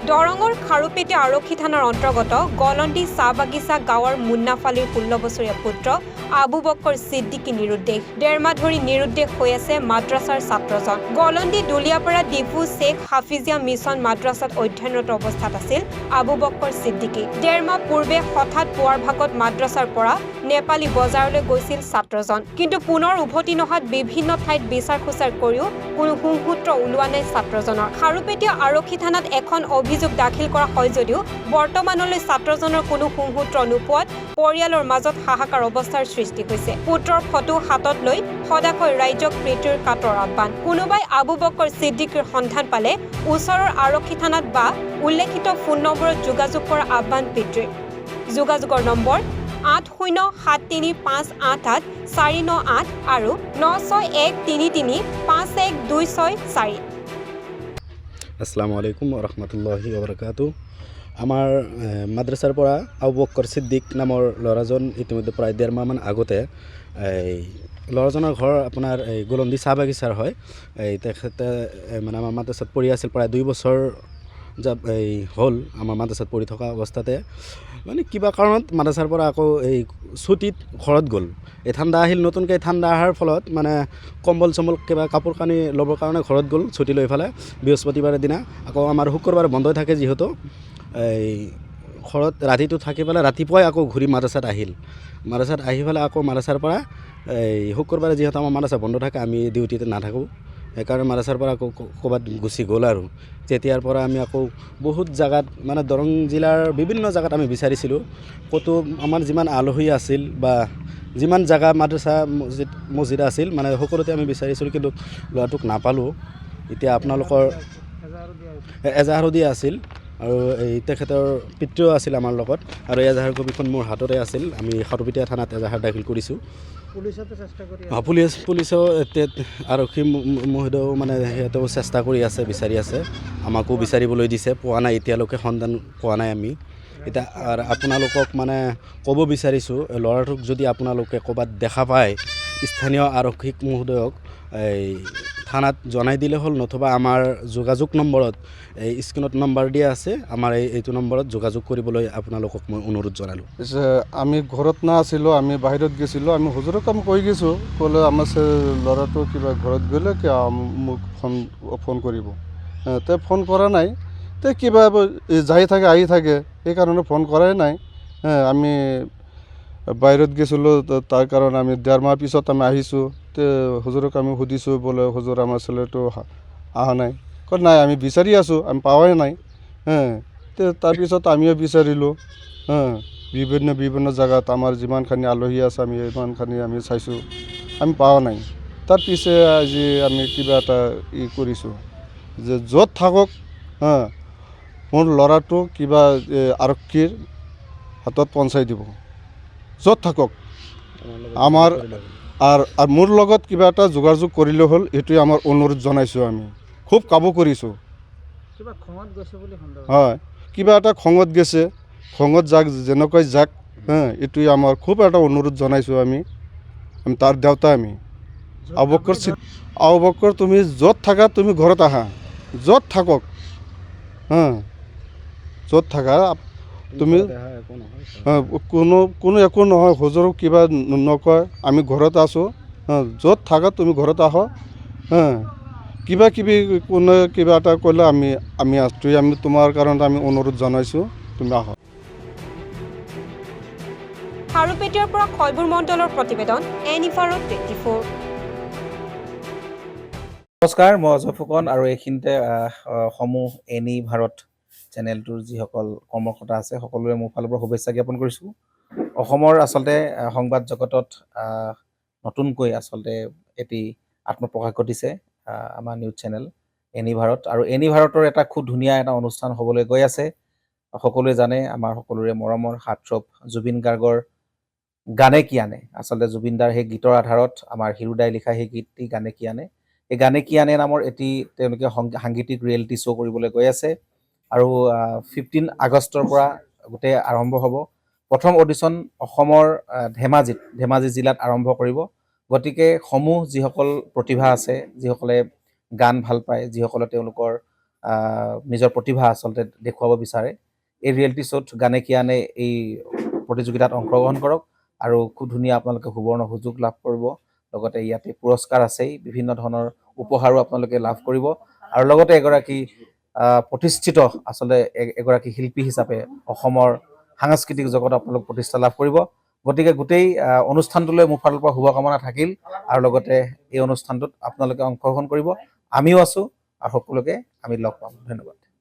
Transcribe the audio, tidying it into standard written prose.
দৰঙৰ খাৰুপেটীয়া আৰক্ষী থানাৰ অন্তৰ্গত গলন্দি চাহ বাগিচা গাঁৱৰ মুন্নাফালীৰ 16 বছৰীয়া পুত্ৰ আবু বক্কৰ ছিদ্দিকী নিৰুদ্দেশ। 1.5 মাহ ধৰি নিৰুদ্দেশ হৈ আছে মাদ্ৰাছাৰ ছাত্ৰজন। গলন্দি দুলিয়াপাৰা ডিফু শ্বেখ হাফিজিয়া মিছন মাদ্ৰাছাত অধ্যয়নৰত অৱস্থাত আছিল আবু বক্কৰ ছিদ্দিকী। 1.5 মাহ পূৰ্বে হঠাৎ পুৱাৰ ভাগত মাদ্ৰাছাৰ পৰা নেপালী বজাৰলৈ গৈছিল ছাত্ৰজন। কিন্তু পুনৰ উভতি নহাত বিভিন্ন ঠাইত বিচাৰ খোচাৰ কৰিও কোনো সুসূত্ৰ ওলোৱা নাই ছাত্ৰজনৰ। খাৰুপেটীয়া আৰক্ষী থানাত এখন অভিযোগ দাখিল কৰা হয় যদিও বৰ্তমানলৈ ছাত্ৰজনৰ কোনো সুসূত্ৰ নোপোৱাত পৰিয়ালৰ মাজত হাহাকাৰ অৱস্থাৰ সৃষ্টি হৈছে। পুত্ৰৰ ফটো হাতত লৈ সদাকৈ ৰাইজক প্ৰীতিৰ কাতৰ আহ্বান। কোনোবাই আবু বক্কৰ ছিদ্দিকীৰ সন্ধান পালে ওচৰৰ আৰক্ষী থানাত বা উল্লেখিত ফোন নম্বৰত যোগাযোগ কৰাৰ আহ্বান পিতৃৰ। যোগাযোগৰ নম্বৰ 8073588498 আৰু 9613351264। আসসালামু আলাইকুম ৰহমতুল্লাহি ওবৰাকাতু। আমাৰ মাদ্ৰাছাৰ পৰা আবু বক্কৰ ছিদ্দিক নামৰ ল'ৰাজন ইতিমধ্যে প্ৰায় 1.5 মাহমান আগতে ল'ৰাজনৰ ঘৰ আপোনাৰ গলন্দি চাহ বাগিচাৰ হয়। তেখেতে মানে আমাৰ মাদ্ৰাছাত পঢ়ি আছিল প্ৰায় 2 বছৰ হ'ল আমাৰ মাদ্ৰাছাত পঢ়ি থকা অৱস্থাতে মানে কিবা কাৰণত মাদ্ৰাছাৰ পৰা আকৌ ছুটীত ঘৰত গ'ল। ঠাণ্ডা আহিল, নতুনকৈ ঠাণ্ডা অহাৰ ফলত মানে কম্বল চম্বল কিবা কাপোৰ কানি ল'বৰ কাৰণে ঘৰত গ'ল ছুটী লৈ পেলাই বৃহস্পতিবাৰৰ দিনা। আকৌ আমাৰ শুক্ৰবাৰে বন্ধ থাকে যিহেতু ঘৰত ৰাতিটো থাকি পেলাই ৰাতিপুৱাই আকৌ ঘূৰি মাদ্ৰাছাত আহিল। মাদ্ৰাছাত আহি পেলাই আকৌ মাদ্ৰাছাৰ পৰা শুক্ৰবাৰে যিহেতু আমাৰ মাদ্ৰাছা বন্ধ থাকে, আমি ডিউটিতে নাথাকোঁ, সেইকাৰণে মাদ্ৰাছাৰ পৰা আকৌ ক'ৰবাত গুচি গ'ল আৰু। তেতিয়াৰ পৰা আমি আকৌ বহুত জেগাত মানে দৰং জিলাৰ বিভিন্ন জেগাত আমি বিচাৰিছিলোঁ। ক'তো আমাৰ যিমান আলহী আছিল বা যিমান জেগা মাদ্ৰাছা মছজিদ আছিল মানে সকলোতে আমি বিচাৰিছিলোঁ, কিন্তু ল'ৰাটোক নাপালোঁ। এতিয়া আপোনালোকৰ এজাহাৰো দিয়া আছিল আৰু তেখেতৰ পিতৃও আছিল আমাৰ লগত, আৰু এজাহাৰ কপিখন মোৰ হাততে আছিল। আমি খাৰুপেটীয়া থানাত এজাহাৰ দাখিল কৰিছোঁ। পুলিচেও আৰক্ষী মহোদয়েও মানে সিহঁতেও চেষ্টা কৰি আছে, বিচাৰি আছে, আমাকো বিচাৰিবলৈ দিছে, পোৱা নাই এতিয়ালৈকে, সন্ধান পোৱা নাই আমি। এতিয়া আপোনালোকক মানে ক'ব বিচাৰিছোঁ, ল'ৰাটোক যদি আপোনালোকে ক'ৰবাত দেখা পায় স্থানীয় আৰক্ষীক মহোদয়ক থানাত জনাই দিলে হ'ল, নতুবা আমাৰ যোগাযোগ নম্বৰত স্ক্ৰীণত নম্বৰ দিয়া আছে, আমাৰ এইটো নম্বৰত যোগাযোগ কৰিবলৈ আপোনালোকক মই অনুৰোধ জনালোঁ। আমি ঘৰত নাছিলোঁ, আমি বাহিৰত গৈছিলোঁ। আমি হুজুৰৰ কাম কৈ গৈছোঁ, ক'লে আমাৰ ল'ৰাটো কিবা ঘৰত গ'লে মোক ফোন কৰিব। তে ফোন কৰা নাই, তে কিবা যাই থাকে আহি থাকে, সেইকাৰণে ফোন কৰাই নাই। আমি বাহিৰত গৈছিলোঁ, তাৰ কাৰণে আমি 1.5 মাহ পিছত আমি আহিছোঁ। তে হুজুৰক আমি সুধিছোঁ, বোলে হুজুৰ আমাৰ ছোৱালীটো অহা নাই। কয় নাই, আমি বিচাৰি আছোঁ, আমি পাৱাই নাই। তে তাৰপিছত আমিও বিচাৰিলোঁ, বিভিন্ন জেগাত আমাৰ যিমানখিনি আলহী আছে আমি ইমানখিনি আমি চাইছোঁ, আমি পোৱা নাই। তাৰ পিছে আজি আমি কিবা এটা কৰিছোঁ যে য'ত থাকক মোৰ ল'ৰাটো কিবা আৰক্ষীৰ হাতত পঞ্চাই দিব, য'ত থাকক। আমাৰ আৰু মোৰ লগত কিবা এটা যোগাযোগ কৰিলে হ'ল, এইটোৱে আমাৰ অনুৰোধ জনাইছোঁ। আমি খুব কাবু কৰিছোঁ। হয়, কিবা এটা খঙত গৈছে, খঙত যাক যেনেকৈ যাক, এইটোৱে আমাৰ খুব এটা অনুৰোধ জনাইছোঁ। আমি তাৰ দেউতা, আমি আবু বক্কৰ তুমি য'ত থাকা, তুমি ঘৰত আহা, য'ত থাকক, য'ত থাকা তুমি, কোনো একো নহয়, হুজুৰক কিবা নকয়, আমি ঘৰত আছোঁ, য'ত থাকা তুমি ঘৰত আহ। কিবা কিবি কোনে কিবা এটা কৰিলে আমি আছোঁ, আমি তোমাৰ কাৰণে আমি অনুৰোধ জনাইছোঁ, তুমি আহ। খাৰুপেটীয়াৰ পৰা খয়বুৰ মণ্ডলৰ প্ৰতিবেদন, এনিভাৰত 24। নমস্কাৰ, মই অজয় ফুকন, আৰু এইখিনিতে সমূহ এনি ভাৰত চেনেলটোৰ যিসকল কৰ্মকৰ্তা আছে সকলোৰে মোৰ ফালৰ পৰা শুভেচ্ছা জ্ঞাপন কৰিছোঁ। অসমৰ আচলতে সংবাদ জগতত নতুনকৈ আচলতে এটি আত্মপ্ৰকাশ ঘটিছে আমাৰ নিউজ চেনেল এনি ভাৰত, আৰু এনি ভাৰতৰ এটা খুব ধুনীয়া এটা অনুষ্ঠান হ'বলৈ গৈ আছে। সকলোৱে জানে, আমাৰ সকলোৰে মৰমৰ হাৰ্টথ্ৰব জুবিন গাৰ্গৰ গানে কি আনে, আচলতে জুবিন দাৰ সেই গীতৰ আধাৰত আমাৰ হিৰুদাই লিখা সেই গীতটি গানে কি আনে, এই গানে কি আনে নামৰ এটি তেওঁলোকে সাংগীতিক ৰিয়েলিটি শ্ব' কৰিবলৈ গৈ আছে। আৰু 15 আগষ্টৰ পৰা গোটেই আৰম্ভ হ'ব। প্ৰথম অডিশ্যন অসমৰ ধেমাজি জিলাত আৰম্ভ কৰিব। গতিকে সমূহ যিসকল প্ৰতিভা আছে, যিসকলে গান ভাল পায়, যিসকলে তেওঁলোকৰ নিজৰ প্ৰতিভা আচলতে দেখুৱাব বিচাৰে এই ৰিয়েলিটি শ্ব'ত গানে কিয়ানে এই প্ৰতিযোগিতাত অংশগ্ৰহণ কৰক আৰু খুব ধুনীয়া আপোনালোকে সুবৰ্ণ সুযোগ লাভ কৰিব লগতে ইয়াতে পুৰস্কাৰ আছেই বিভিন্ন ধৰণৰ উপহাৰো আপোনালোকে লাভ কৰিব আৰু লগতে এগৰাকী প্ৰতিষ্ঠিত আচলতে এগৰাকী শিল্পী হিচাপে অসমৰ সাংস্কৃতিক জগতত আপোনালোক প্ৰতিষ্ঠা লাভ কৰিব গতিকে গোটেই অনুষ্ঠানটোলৈ মোৰ ফালৰ পৰা শুভকামনা থাকিল আৰু লগতে এই অনুষ্ঠানটোত আপোনালোকে অংশগ্ৰহণ কৰিব আমিও আছোঁ আৰু সকলোকে আমি লগ পাম ধন্যবাদ